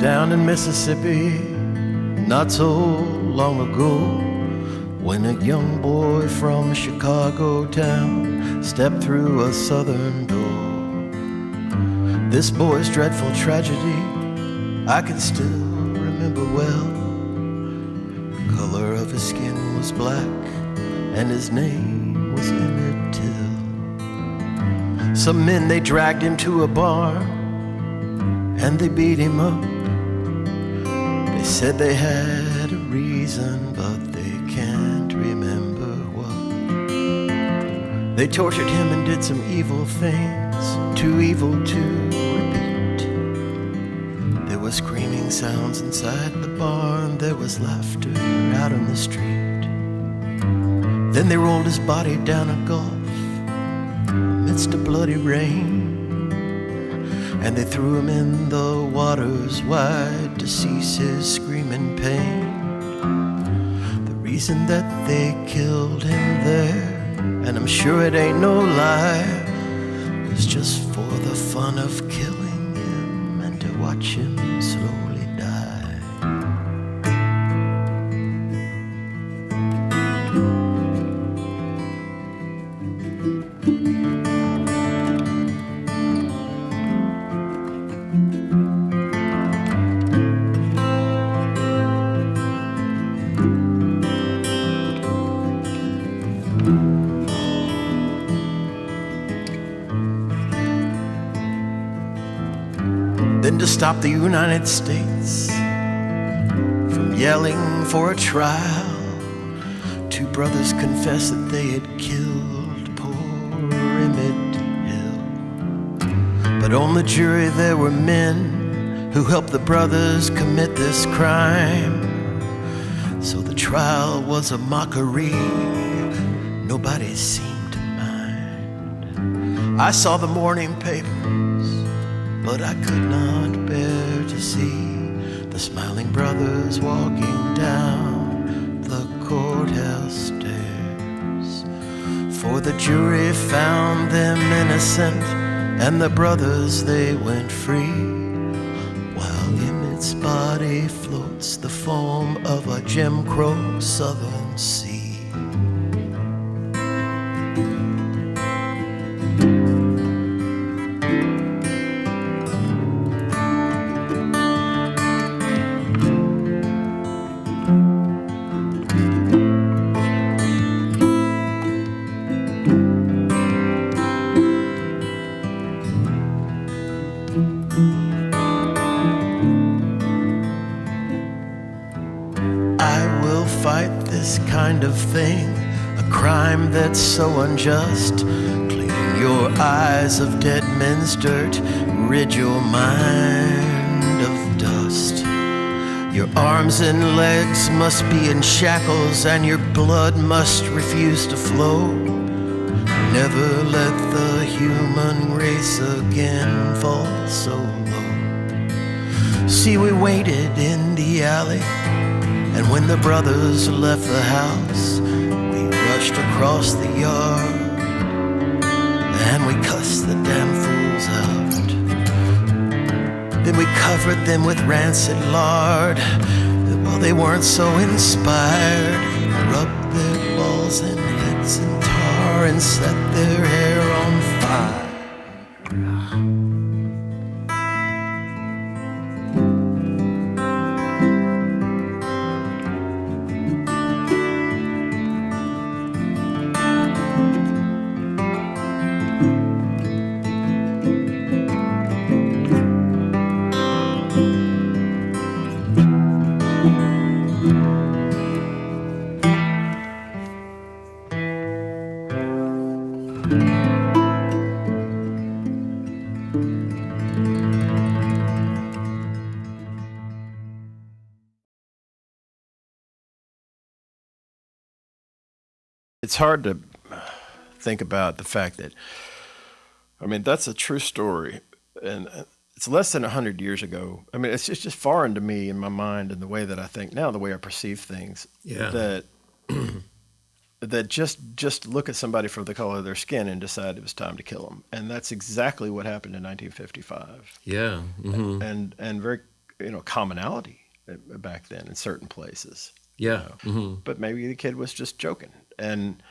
Down in Mississippi, not so long ago, when a young boy from Chicago town stepped through a southern door. This boy's dreadful tragedy I can still remember well. The color of his skin was black and his name was Emmett Till. Some men, they dragged him to a barn and they beat him up. They said they had a reason, but they can't remember what. They tortured him and did some evil things, too evil to repeat. There were screaming sounds inside the barn, there was laughter out on the street. Then they rolled his body down a gulf amidst a bloody rain, and they threw him in the waters wide to cease his screaming pain. The reason that they killed him there, and I'm sure it ain't no lie, was just for the fun of killing him and to watch him slowly die. Then to stop the United States from yelling for a trial, two brothers confessed that they had killed poor Emmett Till. But on the jury there were men who helped the brothers commit this crime. So the trial was a mockery, nobody seemed to mind. I saw the morning papers, but I could not bear to see the smiling brothers walking down the courthouse stairs. For the jury found them innocent, and the brothers, they went free, while Emmett's body floats the foam of a Jim Crow southern sea. Fight this kind of thing, a crime that's so unjust. Clean your eyes of dead men's dirt, rid your mind of dust. Your arms and legs must be in shackles, and your blood must refuse to flow. Never let the human race again fall so low. See, we waited in the alley, and when the brothers left the house, we rushed across the yard, and we cussed the damn fools out. Then we covered them with rancid lard. Well, they weren't so inspired. Rubbed their balls and heads in tar and set their hair on fire. It's hard to think about the fact that, I mean, that's a true story, and it's less than 100 years ago. I mean, it's just foreign to me in my mind and the way that I think now, the way I perceive things. Yeah. That just look at somebody for the color of their skin and decide it was time to kill them, and that's exactly what happened in 1955. Yeah. Mm-hmm. And very commonality back then in certain places. Yeah. But maybe the kid was just joking and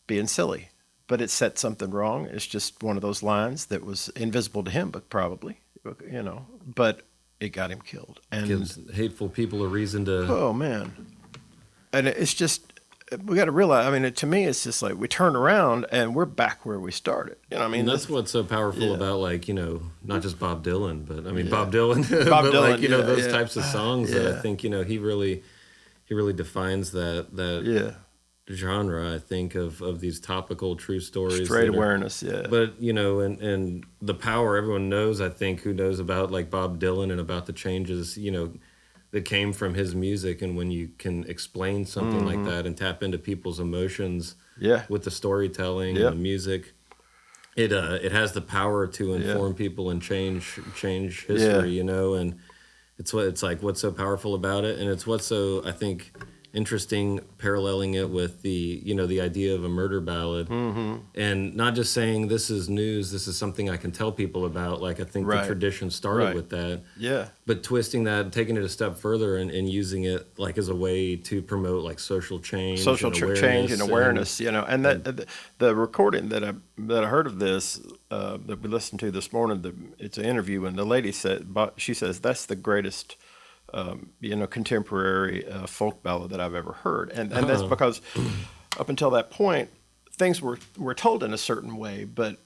being silly. But it set something wrong. It's just one of those lines that was invisible to him, but probably, but it got him killed. And gives hateful people a reason to. Oh, man. And it's just, we got to realize, I mean, to me, it's just like we turn around and we're back where we started. And that's what's so powerful about, like, not just Bob Dylan, but I mean, Bob Dylan, Bob but Dylan, like, those types of songs that I think, he really defines that genre, I think, of these topical true stories. Straight awareness, But, and the power everyone knows, I think, who knows about, like, Bob Dylan and about the changes, that came from his music. And when you can explain something like that and tap into people's emotions with the storytelling and the music, it has the power to inform people and change history, and it's like what's so powerful about it. And it's what's so, I think, interesting, paralleling it with the the idea of a murder ballad, and not just saying this is news, this is something I can tell people about. Like, I think the tradition started with that, but twisting that, taking it a step further, and using it like as a way to promote like social change, change and awareness. And that the recording that I heard of this that we listened to this morning, it's an interview, and the lady she says that's the greatest contemporary folk ballad that I've ever heard, and that's because up until that point things were told in a certain way, but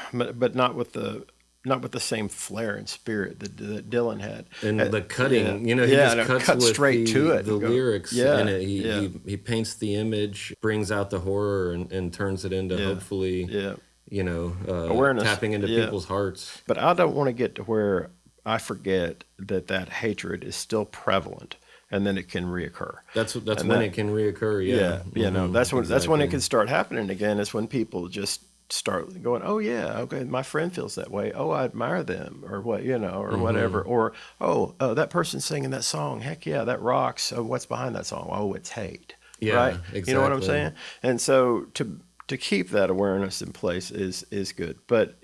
not with the same flair and spirit that Dylan had, and the cutting, he just cuts cut with straight to it. The lyrics, in it. He paints the image, brings out the horror, and turns it into hopefully awareness, tapping into people's hearts. But I don't want to get to where I forget that hatred is still prevalent, and then it can reoccur. That's when it can reoccur. That's when it can start happening again. Is when people just start going, oh yeah, okay, my friend feels that way. Oh, I admire them, or what, or whatever. Or that person's singing that song. Heck yeah, that rocks. Oh, what's behind that song? Oh, it's hate. Yeah, right. Exactly. You know what I'm saying? And so to keep that awareness in place is good. But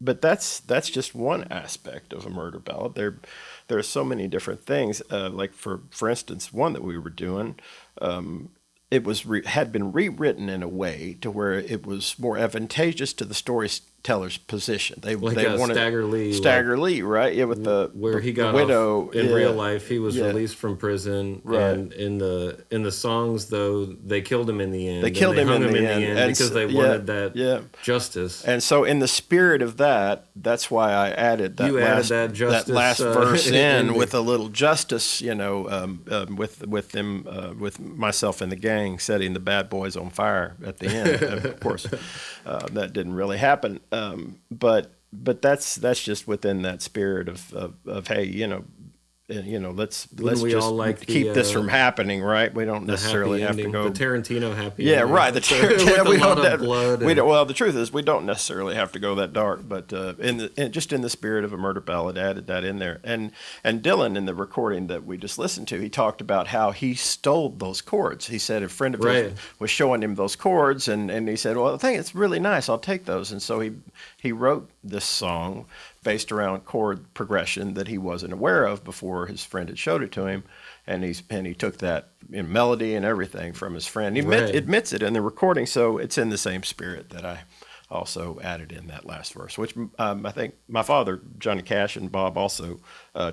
but that's just one aspect of a murder ballad. There are so many different things. Like for instance, one that we were doing, it was had been rewritten in a way to where it was more advantageous to the storyteller's position. They wanted Stagger Lee, right? Yeah, with he got the widow in real life. He was released from prison, right? And in the songs, though, they killed him in the end. They killed him in the end because they wanted that justice. And so, in the spirit of that, that's why I added that that last verse in with a little justice, with myself and the gang setting the bad boys on fire at the end. Of course, that didn't really happen. But that's just within that spirit of hey, let's just keep this from happening, right? We don't necessarily have to go the Tarantino happy. Yeah, right. The Tarantino. Well, the truth is, we don't necessarily have to go that dark, but in the spirit of a murder ballad, added that in there. And Dylan, in the recording that we just listened to, he talked about how he stole those chords. He said a friend of his was showing him those chords, and he said, "Well, I think it's really nice. I'll take those." And so he wrote this song based around chord progression that he wasn't aware of before his friend had showed it to him, and he took that in melody and everything from his friend. He admits it in the recording, so it's in the same spirit that I also added in that last verse, which I think my father, Johnny Cash, and Bob also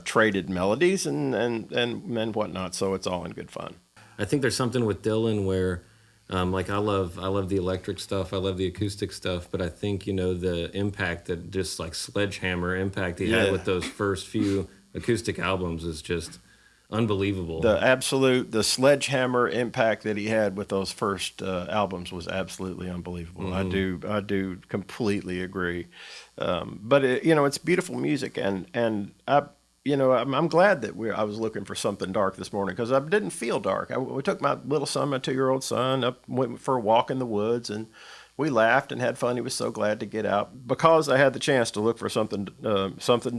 traded melodies and whatnot, so it's all in good fun. I think there's something with Dylan where like I love the electric stuff, I love the acoustic stuff, but I think the impact that just like sledgehammer impact he had with those first few acoustic albums is just unbelievable. The sledgehammer impact that he had with those first albums was absolutely unbelievable. Mm-hmm. I do completely agree. But it's beautiful music, and I'm glad that I was looking for something dark this morning, because I didn't feel dark. We took my little son, my 2-year-old son, went for a walk in the woods, and we laughed and had fun. He was so glad to get out because I had the chance to look for something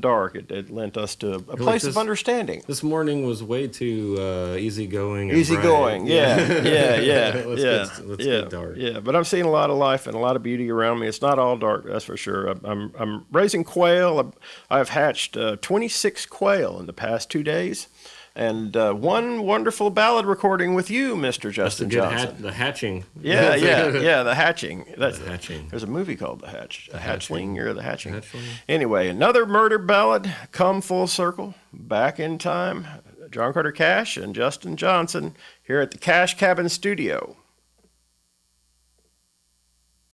dark. It lent us to a place of understanding. This morning was way too easygoing. Easygoing, yeah. Let's get dark. Yeah, but I'm seeing a lot of life and a lot of beauty around me. It's not all dark, that's for sure. I'm raising quail. I've hatched 26 quail in the past 2 days. And one wonderful ballad recording with you, Mr. Justin Johnson. The hatching. Yeah, the hatching. The hatching. There's a movie called The Hatchling or The Hatching. Hatchling. Anyway, another murder ballad come full circle, back in time. John Carter Cash and Justin Johnson here at the Cash Cabin Studio.